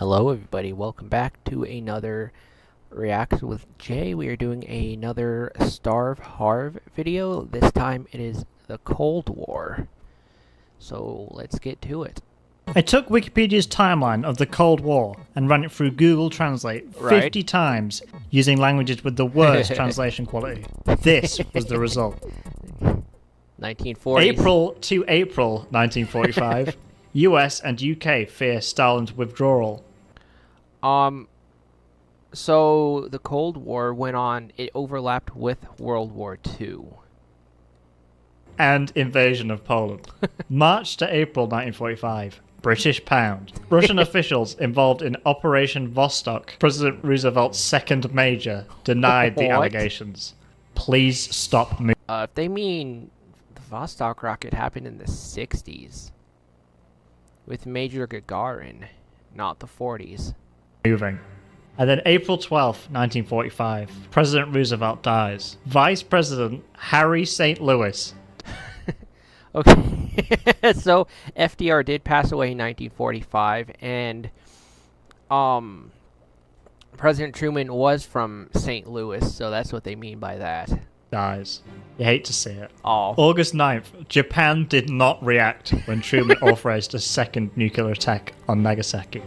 Hello everybody, welcome back to another React with Jay. We are doing another Starvharv video. This time it is the Cold War. So let's get to it. I took Wikipedia's timeline of the Cold War and ran it through Google Translate 50 times using languages with the worst translation quality. This was the result. 1940s. April to April 1945. US and UK fear Stalin's withdrawal. So the Cold War went on, it overlapped with World War II. And invasion of Poland. March to April 1945. British pound. Russian officials involved in Operation Vostok. President Roosevelt's second major denied the allegations. Please stop moving. If they mean the Vostok rocket happened in the 60s. With Major Gagarin, not the 40s. Moving. And then April 12th, 1945, President Roosevelt dies. Vice President Harry St. Louis. Okay, so FDR did pass away in 1945, and President Truman was from St. Louis, so that's what they mean by that. Dies. You hate to see it. Oh. August 9th, Japan did not react when Truman authorized a second nuclear attack on Nagasaki.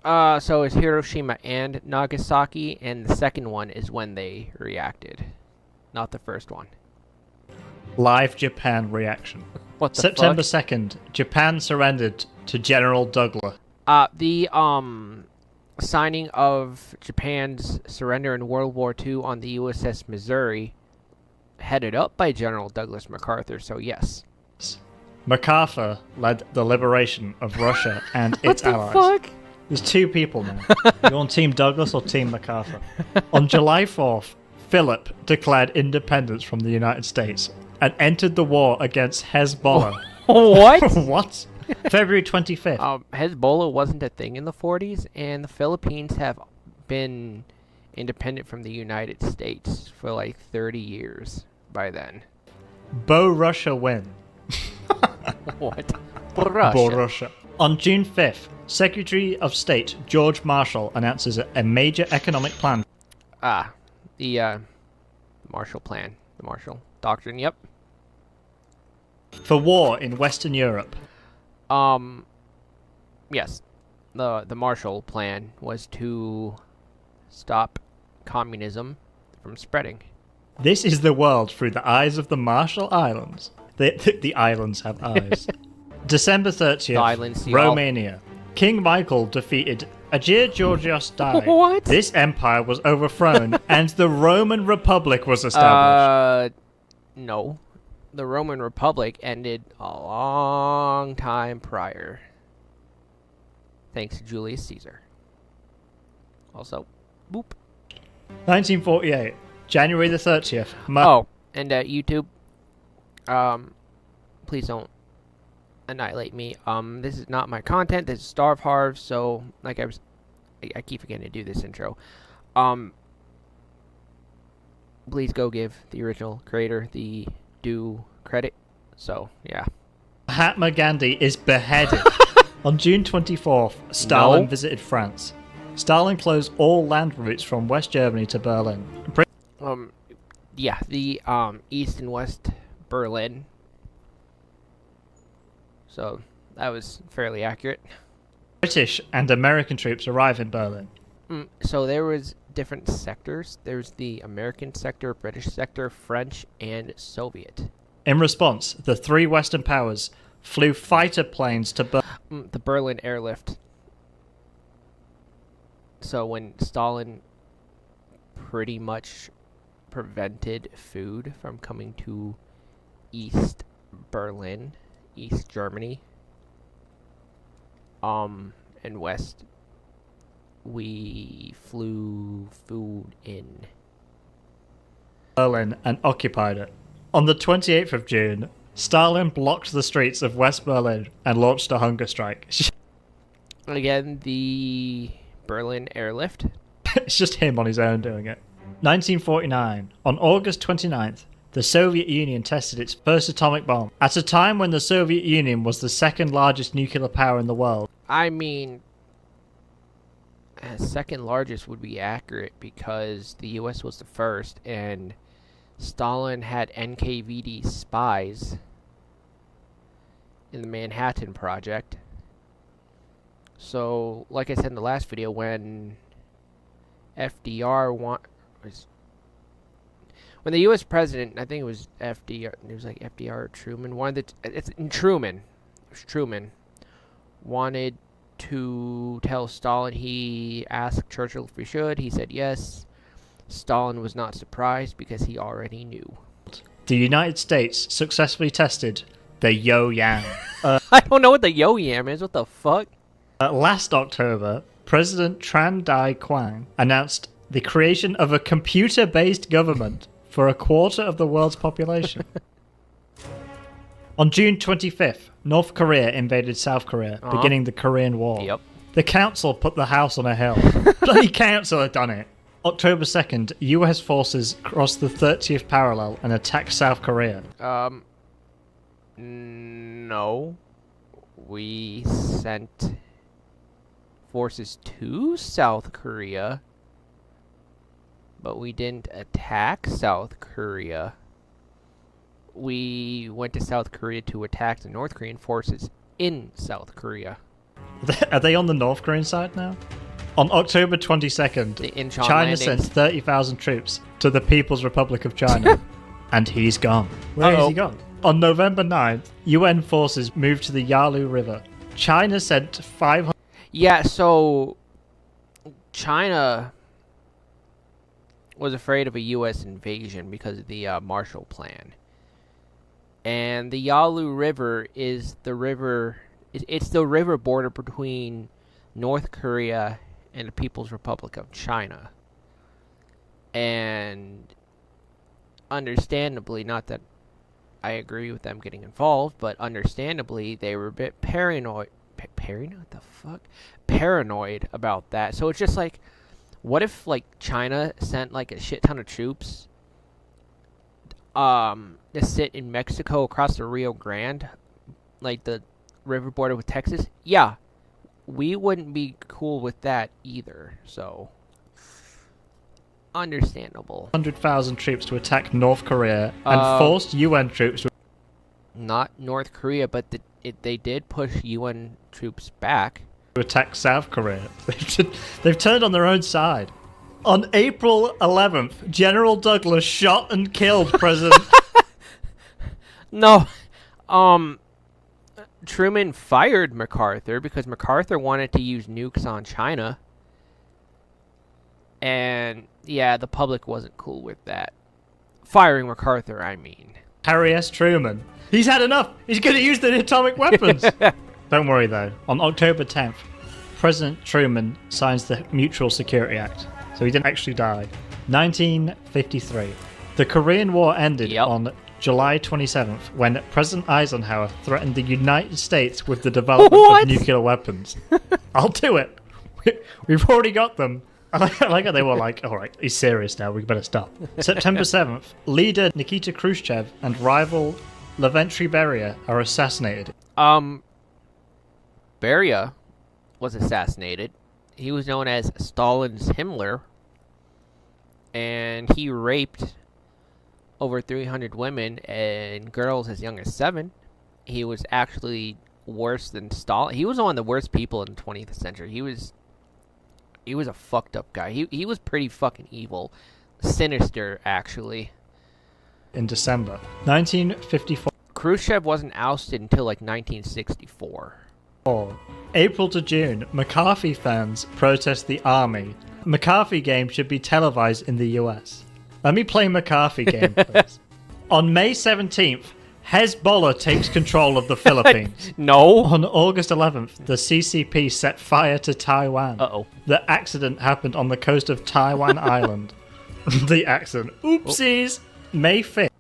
So it's Hiroshima and Nagasaki, and the second one is when they reacted, not the first one. Live Japan reaction. What the September fuck? 2nd, Japan surrendered to General Douglas. The signing of Japan's surrender in World War II on the USS Missouri, headed up by General Douglas MacArthur, so yes. MacArthur led the liberation of Russia and its allies. What the fuck? There's two people now. You on Team Douglas or Team MacArthur? On July 4th, Philip declared independence from the United States and entered the war against Hezbollah. What? What? February 25th. Hezbollah wasn't a thing in the 40s, and the Philippines have been independent from the United States for like 30 years by then. Russia win. What? Russia. Russia. On June 5th, Secretary of State George Marshall announces a major economic plan. The Marshall Plan. The Marshall Doctrine, yep. For war in Western Europe. Yes. The Marshall Plan was to stop communism from spreading. This is the world through the eyes of the Marshall Islands. The islands have eyes. December 30th, Islands, Romania. King Michael defeated Agir Georgios died. What? This empire was overthrown and the Roman Republic was established. No. The Roman Republic ended a long time prior. Thanks to Julius Caesar. Also, boop. 1948, January the 30th. And YouTube, please don't annihilate me. This is not my content. This is Starvharv, so like I keep forgetting to do this intro. Please go give the original creator the due credit. So yeah. Mahatma Gandhi is beheaded. On June 24th, Stalin visited France. Stalin closed all land routes from West Germany to Berlin. Yeah, the East and West Berlin. So that was fairly accurate. British and American troops arrive in Berlin. So there was different sectors. There's the American sector, British sector, French, and Soviet. In response, the three Western powers flew fighter planes to the Berlin airlift. So when Stalin pretty much prevented food from coming to East Berlin, East Germany, and West, we flew food in Berlin and occupied it. On the 28th of June, Stalin blocked the streets of West Berlin and launched a hunger strike. Again, the Berlin airlift. It's just him on his own doing it. 1949. On August 29th, the Soviet Union tested its first atomic bomb, at a time when the Soviet Union was the second largest nuclear power in the world. I mean, Second largest would be accurate because the U.S. was the first, and Stalin had NKVD spies in the Manhattan Project. So, like I said in the last video, when when the U.S. president, I think it was FDR, it was like FDR or Truman, Truman wanted to tell Stalin, he asked Churchill if he should. He said yes. Stalin was not surprised because he already knew. The United States successfully tested the Yo-Yang. I don't know what the Yo-Yam is. What the fuck? Last October, President Tran Dai Quang announced the creation of a computer-based government for a quarter of the world's population. On June 25th, North Korea invaded South Korea, beginning the Korean War. Yep. The council put the house on a hill. Bloody council had done it. October 2nd, US forces crossed the 30th parallel and attacked South Korea. No. We sent forces to South Korea, but we didn't attack South Korea. We went to South Korea to attack the North Korean forces in South Korea. Are they on the North Korean side now? On October 22nd, China sent 30,000 troops to the People's Republic of China. And he's gone. Where is he gone? On November 9th, UN forces moved to the Yalu River. China sent 500... Yeah, so China was afraid of a U.S. invasion because of the Marshall Plan. And the Yalu River is the river... It's the river border between North Korea and the People's Republic of China. And understandably, not that I agree with them getting involved, but understandably, they were a bit paranoid. Paranoid? The fuck? Paranoid about that. So it's just like, what if, like, China sent, like, a shit ton of troops to sit in Mexico across the Rio Grande, like the river border with Texas? Yeah, we wouldn't be cool with that either, so understandable. 100,000 troops to attack North Korea and forced UN troops to... Not North Korea, but they did push UN troops back. To attack South Korea. They've turned on their own side. On April 11th, General Douglas shot and killed President... No, Truman fired MacArthur because MacArthur wanted to use nukes on China. And, yeah, the public wasn't cool with that. Firing MacArthur, I mean. Harry S. Truman. He's had enough! He's going to use the atomic weapons! Don't worry, though. On October 10th, President Truman signs the Mutual Security Act. So he didn't actually die. 1953. The Korean War ended on July 27th, when President Eisenhower threatened the United States with the development of nuclear weapons. I'll do it. We've already got them. I like how they were like, all right, he's serious now, we better stop. September 7th, leader Nikita Khrushchev and rival Lavrentiy Beria are assassinated. Beria was assassinated. He was known as Stalin's Himmler, and he raped over 300 women and girls as young as 7. He was actually worse than Stalin. He was one of the worst people in the 20th century. He was a fucked up guy. He was pretty fucking evil. Sinister, actually. In December 1954. Khrushchev wasn't ousted until like 1964. April to June, McCarthy fans protest the army. McCarthy game should be televised in the US. Let me play McCarthy game, please. On May 17th, Hezbollah takes control of the Philippines. No. On August 11th, the CCP set fire to Taiwan. Uh-oh. The accident happened on the coast of Taiwan Island. The accident. Oopsies! May 5th.